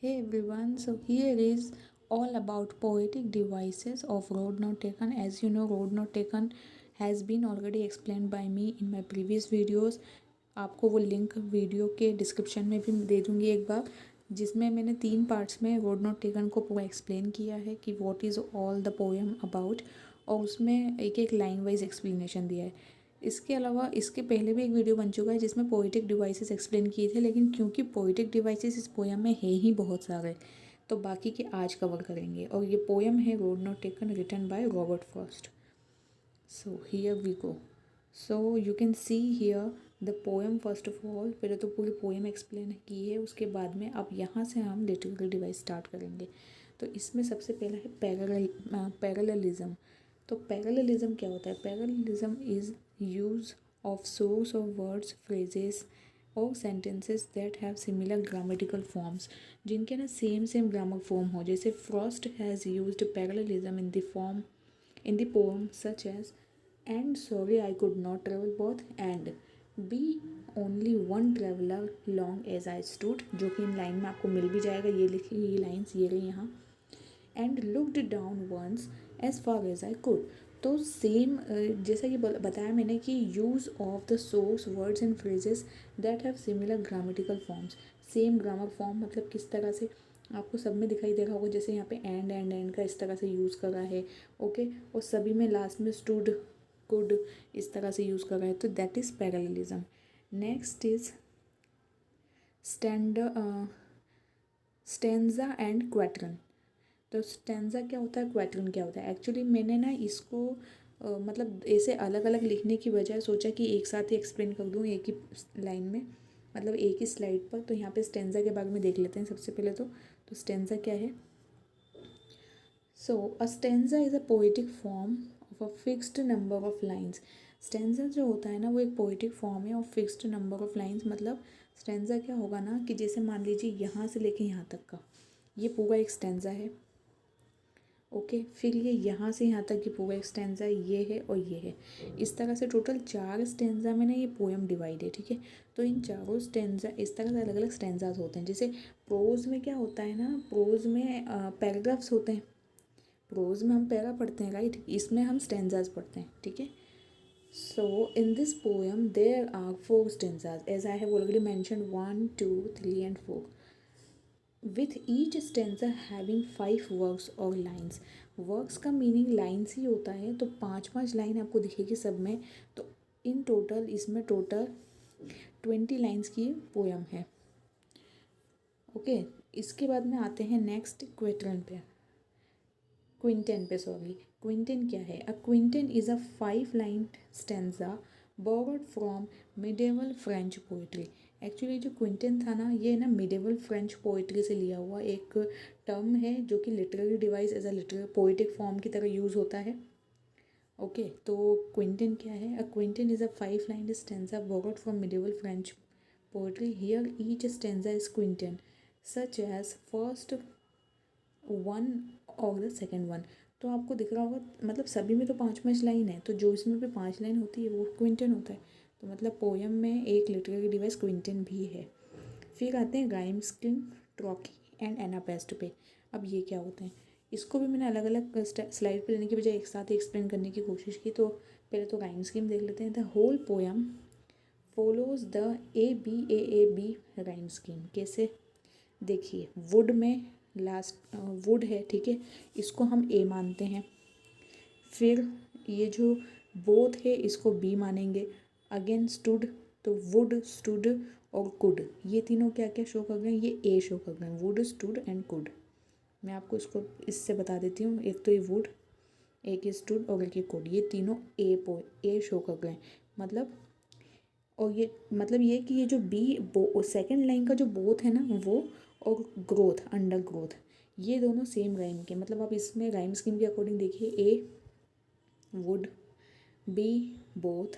Hey everyone, so here is all about poetic devices of road not taken. As you know, road not taken has been already explained by me in my previous videos. आपको वो link video के description में भी दे दूँगी एक बार, जिसमें मैंने 3 parts में रोड नॉट टेकन को पूरा एक्सप्लेन किया है कि what is all the poem about, और उसमें एक एक लाइन वाइज एक्सप्लेनेशन दिया है। इसके अलावा इसके पहले भी एक वीडियो बन चुका है जिसमें पोएटिक डिवाइसेस एक्सप्लेन किए थे, लेकिन क्योंकि पोएटिक डिवाइसेस इस पोएम में है ही बहुत सारे, तो बाकी के आज कवर करेंगे। और ये पोएम है road not taken, written by Robert Frost. So here we go. So you can see here the poem. First of all पहले तो पूरी पोएम एक्सप्लेन की है, उसके बाद में अब यहाँ से हम लिटरेरी डिवाइस स्टार्ट करेंगे। तो इसमें सबसे पहला है पैरेललिज्म। तो पैरेललिज्म क्या होता है? Parallelism is use of source of words, phrases और sentences that have similar grammatical forms, जिनके ना सेम ग्रामर फॉर्म हो। जैसे Frost has used parallelism in the poem such as and sorry I could not travel both and be only one traveller long as I stood, जो कि in line में आपको मिल भी जाएगा। ये लिखी ये लाइन्स ये रही यहाँ। And looked down once as far as I could. तो सेम जैसा कि बताया मैंने कि use of the source words and phrases that have similar grammatical forms. Same grammar form मतलब किस तरह से आपको सब में दिखाई दे रहा होगा। जैसे यहाँ पे एंड का इस तरह से यूज़ कर रहा है, ओके, और सभी में लास्ट में स्टूड कुड इस तरह से यूज़ कर रहा है, तो that is parallelism. Next is stanza and quatrain. तो स्टेंजा क्या होता है, क्वैट्रन क्या होता है? एक्चुअली मैंने ना इसको मतलब ऐसे अलग अलग लिखने की बजाय सोचा कि एक साथ ही एक्सप्लेन कर दूँ एक ही लाइन में, मतलब एक ही स्लाइड पर। तो यहाँ पे स्टेंजा के बारे में देख लेते हैं सबसे पहले। तो स्टेंजा क्या है? So a stanza is a poetic form of a fixed number of lines. Stanza जो होता है ना, वो एक पोएटिक फॉर्म है of fixed number of lines. मतलब स्टेंजा क्या होगा ना कि जैसे मान लीजिए यहाँ से लेके यहाँ तक का ये पूरा एक स्टेंजा है, ओके। फिर ये यहाँ से यहाँ तक की पूरा एक स्टेंजा ये है और ये है। इस तरह से टोटल 4 स्टेंजा में ना ये पोएम डिवाइड है, ठीक है। तो इन चारों स्टेंजा इस तरह से अलग अलग स्टेंजाज होते हैं। जैसे प्रोज में क्या होता है ना, प्रोज में पैराग्राफ्स होते हैं। प्रोज में हम पैरा पढ़ते हैं, राइट, इसमें हम स्टेंजाज पढ़ते हैं, ठीक है। So in this poem there are 4 stanzas as I have already mention 1, 2, 3 and 4, with each stanza having 5 works और लाइन्स। वर्क्स का मीनिंग लाइन्स ही होता है, तो 5 लाइन आपको दिखेगी सब में। तो इन टोटल इसमें टोटल 20 लाइन्स की पोएम है, ओके। इसके बाद में आते हैं नेक्स्ट क्विंटन पे सॉरी। क्विंटन क्या है? A quintain is a 5 line stanza borrowed from medieval French poetry. Actually जो क्विंटन था ना, ये ना मिडेवल फ्रेंच पोइट्री से लिया हुआ एक टर्म है, जो कि literary device as a literary poetic form की तरह यूज़ होता है, ओके। तो क्विंटन क्या है? A quintain is a 5 line stanza borrowed from medieval French poetry. Here each stanza is quintain such as first one और द सेकेंड वन। तो आपको दिख रहा होगा, मतलब सभी में तो 5 लाइन है, तो जो इसमें भी 5 लाइन होती है वो क्विंटन होता है। तो मतलब पोएम में एक लिटरेरी डिवाइस क्विंटन भी है। फिर आते हैं rhyme scheme, trochee and anapaest पे। अब ये क्या होते हैं? इसको भी मैंने अलग अलग स्लाइड पे लेने की बजाय एक साथ ही एक्सप्लेन करने की कोशिश की। तो पहले तो राइम स्कीम देख लेते हैं। The whole poem follows the ABAAB rhyme scheme. कैसे? देखिए, वुड में लास्ट वुड है, ठीक है, इसको हम ए मानते हैं। फिर ये जो बोथ है इसको बी मानेंगे। अगेन स्टूड, तो वुड, स्टूड और कुड, ये तीनों क्या क्या शो कर गए? ये ए शो कर गए, वुड, स्टूड एंड कुड। मैं आपको इसको इससे बता देती हूँ। एक तो ये वुड, एक ये स्टूड और एक ये कुड, ये तीनों ए शो कर गए। मतलब, और ये मतलब ये कि ये जो बी सेकेंड लाइन का जो बोथ है ना वो, और ग्रोथ, अंडर ग्रोथ, ये दोनों सेम राइम के। मतलब आप इसमें राइम स्कीम के अकॉर्डिंग देखिए, A wood, B both,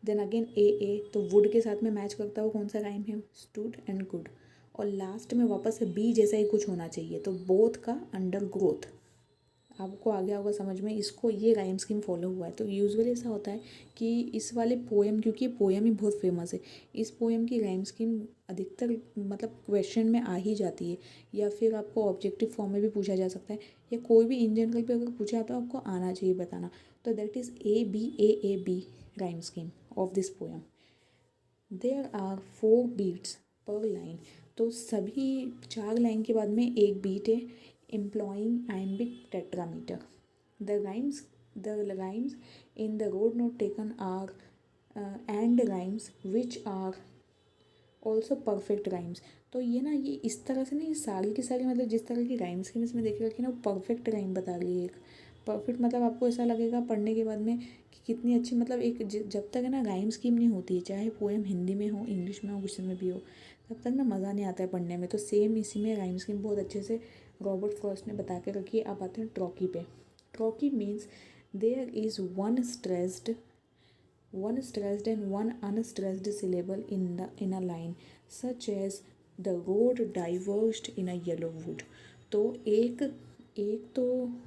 then again A, तो वुड के साथ में मैच करता हुआ कौन सा राइम है? Stood and good. और लास्ट में वापस से बी जैसा ही कुछ होना चाहिए, तो बोथ का अंडर ग्रोथ, आपको आ गया होगा समझ में, इसको ये राइम स्कीम फॉलो हुआ है। तो यूजुअली ऐसा होता है कि इस वाले पोएम, क्योंकि पोएम ही बहुत फेमस है, इस पोएम की राइम स्कीम अधिकतर मतलब क्वेश्चन में आ ही जाती है, या फिर आपको ऑब्जेक्टिव फॉर्म में भी पूछा जा सकता है, या कोई भी इन जनरल पे अगर पूछा तो आपको आना चाहिए बताना। तो that is ABAAB rhyme scheme of this poem. There are 4 beats per line. तो सभी 4 लाइन के बाद में एक बीट है, employing iambic tetrameter. The rhymes in the road not taken are end rhymes which are also perfect rhymes. तो ये ना, ये इस तरह से ना, ये सारी की सारी मतलब जिस तरह की राइम्स की इसमें देखिएगा कि ना, वो परफेक्ट राइम बता रही है। एक परफेक्ट मतलब आपको ऐसा लगेगा पढ़ने के बाद में कि कितनी अच्छी, मतलब एक जब तक है ना राइम स्कीम नहीं होती है, चाहे पोएम हिंदी में हो, इंग्लिश में हो, किसी में भी हो, तब तक ना मज़ा नहीं आता है पढ़ने में। तो सेम इसी में राइम स्कीम बहुत अच्छे से रॉबर्ट फ्रॉस्ट ने बता के रखी है। अब आते हैं ट्रॉकी पे। Trochee means there is one stressed and one unstressed syllable in a line, such as the road diverged in a yellow wood। तो एक एक तो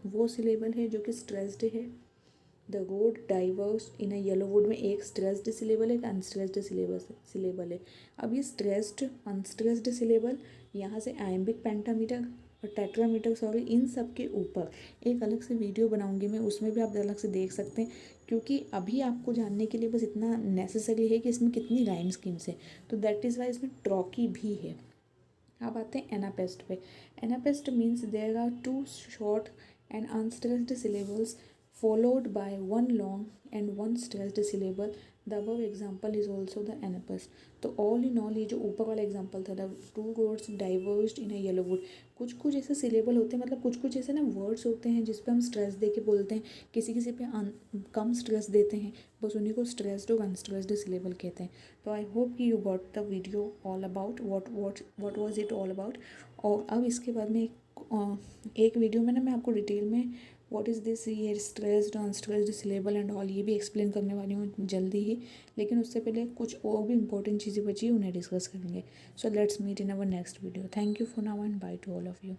वो सिलेबल है जो कि स्ट्रेस्ड है। The road diverse in a yellow would में एक स्ट्रेस्ड सिलेबल है, एक अनस्ट्रेस्ड सिलेबल है। अब ये स्ट्रेस्ड अनस्ट्रेस्ड सिलेबल, यहाँ से आइम्बिक पेंटामीटर और टेट्रामीटर, सॉरी, इन सब के ऊपर एक अलग से वीडियो बनाऊंगी मैं, उसमें भी आप अलग से देख सकते हैं, क्योंकि अभी आपको जानने के लिए बस इतना नेसेसरी है कि इसमें कितनी राइम स्कीम्स है। तो दैट इज़ वाई इसमें ट्रॉकी भी है। अब आते हैं एनापेस्ट पे। Anapest means there are 2 short and unstressed syllables followed by one long and one stressed syllable। the above example is also the anapest। तो all in all ये जो ऊपर वाला एग्जाम्पल था, the two roads diverged in a yellow wood, कुछ कुछ ऐसे syllable होते हैं, मतलब कुछ कुछ ऐसे ना वर्ड्स होते हैं जिस पे हम स्ट्रेस दे के बोलते हैं, किसी किसी पे कम स्ट्रेस देते हैं, बस उन्हीं को स्ट्रेस्ड और अनस्ट्रेस्ड सिलेबल कहते हैं। तो आई होप कि you got the video all about what was it all about. और अब इसके बाद में एक वीडियो में ना मैं आपको डिटेल में व्हाट इज़ दिस, ये stressed unstressed syllable and all, ये भी एक्सप्लेन करने वाली हूँ जल्दी ही। लेकिन उससे पहले कुछ और भी इंपॉर्टेंट चीज़ें बची, उन्हें डिस्कस करेंगे। So let's meet in our next video. Thank you for now and bye to all of you.